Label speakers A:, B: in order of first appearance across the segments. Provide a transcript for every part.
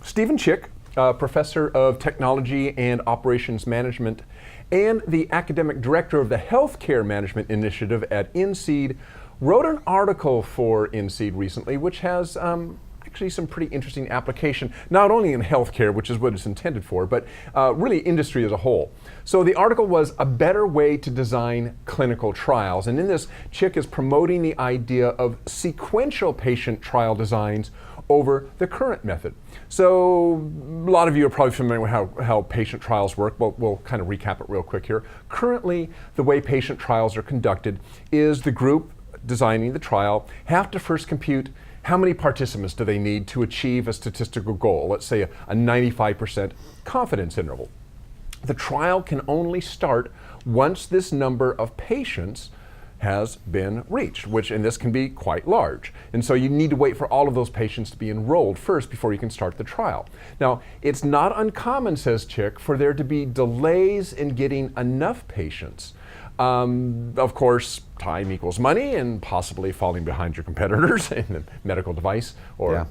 A: Stephen Chick, Professor of Technology and Operations Management and the Academic Director of the Healthcare Management Initiative at NSEED, wrote an article for NSEED recently which has actually some pretty interesting application, not only in healthcare, which is what it's intended for, but really industry as a whole. So the article was a better way to design clinical trials. And in this, Chick is promoting the idea of sequential patient trial designs over the current method. So a lot of you are probably familiar with how patient trials work. We'll kind of recap it real quick here. Currently, the way patient trials are conducted is the group designing the trial have to first compute how many participants do they need to achieve a statistical goal, let's say a 95% confidence interval. The trial can only start once this number of patients has been reached, which in this can be quite large. And so you need to wait for all of those patients to be enrolled first before you can start the trial. Now, it's not uncommon, says Chick, for there to be delays in getting enough patients. Of course, time equals money and possibly falling behind your competitors in the medical device or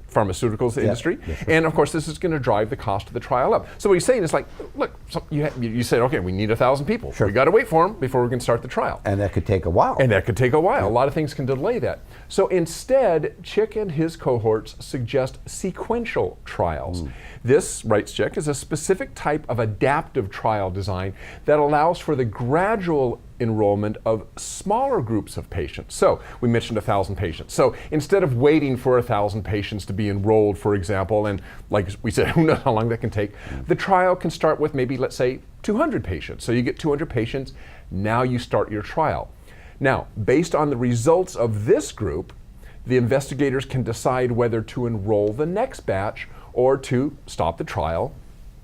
A: pharmaceuticals industry. Yeah, sure. And of course, this is going to drive the cost of the trial up. So what he's saying is like, look, you said, okay, we need 1,000 people. Sure. We got to wait for them before we can start the trial.
B: And that could take a while.
A: Yeah. A lot of things can delay that. So instead, Chick and his cohorts suggest sequential trials. This, writes Chick, is a specific type of adaptive trial design that allows for the gradual enrollment of smaller groups of patients. So we mentioned 1,000 patients. So instead of waiting for 1,000 patients to be enrolled, for example, and like we said, who knows how long that can take, the trial can start with maybe, let's say, 200 patients. So you get 200 patients, now you start your trial. Now, based on the results of this group, the investigators can decide whether to enroll the next batch or to stop the trial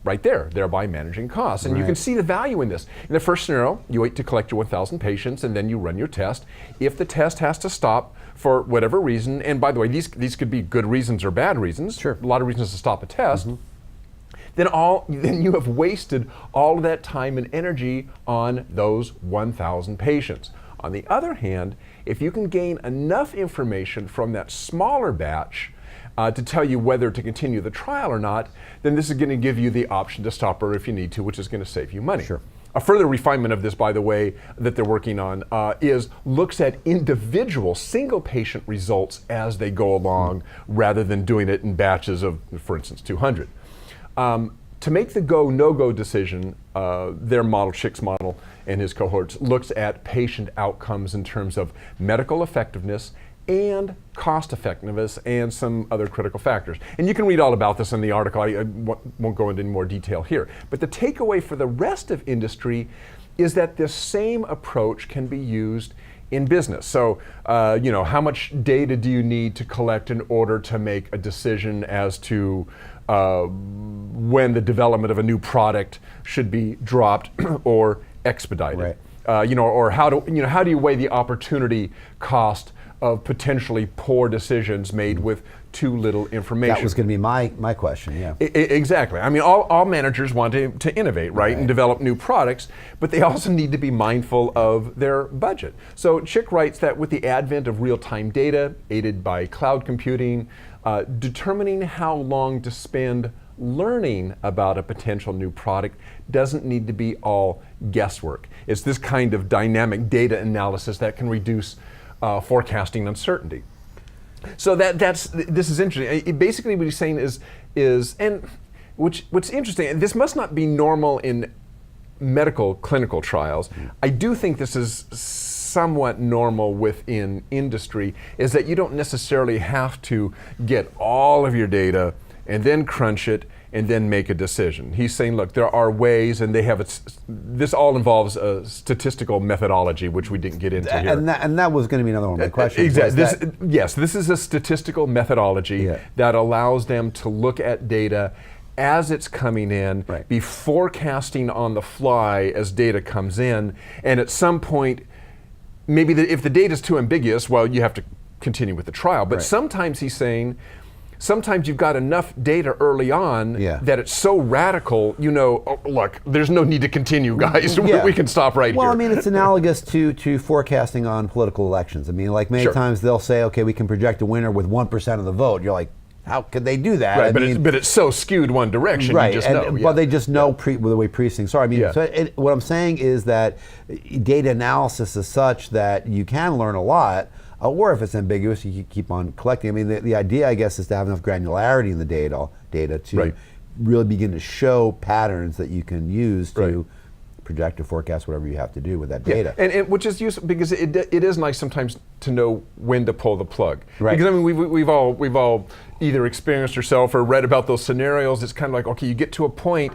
A: right there, thereby managing costs. And you can see the value in this. In the first scenario, you wait to collect your 1,000 patients and then you run your test. If the test has to stop for whatever reason, and by the way, these could be good reasons or bad reasons, sure, a lot of reasons to stop a test, then you have wasted all of that time and energy on those 1,000 patients. On the other hand, if you can gain enough information from that smaller batch to tell you whether to continue the trial or not, then this is going to give you the option to stop her if you need to, which is going to save you money.
B: Sure.
A: A further refinement of this, by the way, that they're working on looks at individual single patient results as they go along rather than doing it in batches of, for instance, 200. To make the go, no-go decision, their model, Chick's model and his cohorts, looks at patient outcomes in terms of medical effectiveness and cost effectiveness and some other critical factors. And you can read all about this in the article. I won't go into any more detail here. But the takeaway for the rest of industry is that this same approach can be used in business. So, how much data do you need to collect in order to make a decision as to when the development of a new product should be dropped or expedited? Right. Or how do you weigh the opportunity cost of potentially poor decisions made with too little information?
B: That was going to be my question, yeah.
A: Exactly. I mean, all managers want to innovate, right, and develop new products, but they also need to be mindful of their budget. So Chick writes that with the advent of real-time data, aided by cloud computing, determining how long to spend learning about a potential new product doesn't need to be all guesswork. It's this kind of dynamic data analysis that can reduce forecasting uncertainty. So this is interesting. Basically, what he's saying is, and what's interesting, this must not be normal in medical clinical trials. I do think this is somewhat normal within industry, is that you don't necessarily have to get all of your data and then crunch it and then make a decision. He's saying, look, there are ways, and this all involves a statistical methodology, which we didn't get into here.
B: And that was going to be another one of my questions.
A: Exactly. Yes, this is a statistical methodology that allows them to look at data as it's coming in, be forecasting on the fly as data comes in, and at some point, maybe if the data is too ambiguous, well, you have to continue with the trial. But sometimes he's saying, sometimes you've got enough data early on that it's so radical, oh, look, there's no need to continue, guys. We can stop right here.
B: Well, I mean, it's analogous to forecasting on political elections. I mean, like many times they'll say, okay, we can project a winner with 1% of the vote. You're like, how could they do that?
A: Right, but it's so skewed one direction.
B: Right,
A: you just know.
B: But they just know the way precincts are. I mean, what I'm saying is that data analysis is such that you can learn a lot, or if it's ambiguous, you keep on collecting. I mean, the idea, I guess, is to have enough granularity in the data to really begin to show patterns that you can use to project or forecast whatever you have to do with that data.
A: And which is useful because it is nice sometimes to know when to pull the plug.
B: Right.
A: Because I mean we've all either experienced yourself or read about those scenarios. It's kind of like, okay, you get to a point.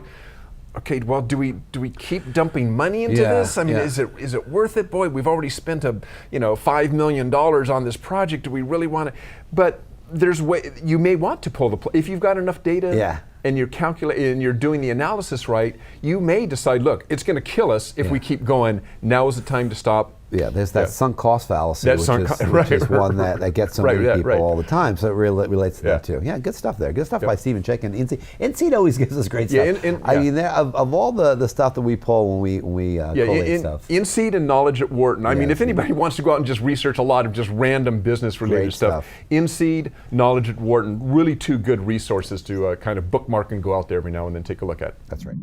A: Okay, well, do we keep dumping money into this? I mean, is it worth it? Boy, we've already spent $5 million on this project. Do we really want to? But there's you may want to pull the plug if you've got enough data. And you're calculating and you're doing the analysis right, you may decide, look, it's going to kill us if we keep going. Now is the time to stop.
B: Yeah, there's that sunk cost fallacy, which is one that gets so many people all the time. So it relates to that too. Yeah, good stuff there. Good stuff by Stephen Chick and InSeed always gives us great stuff. I mean, of all the stuff that we pull when we collate stuff.
A: InSeed and Knowledge at Wharton. I mean, if anybody wants to go out and just research a lot of just random business related stuff, InSeed, Knowledge at Wharton, really two good resources to kind of bookmark and go out there every now and then take a look at.
B: That's right.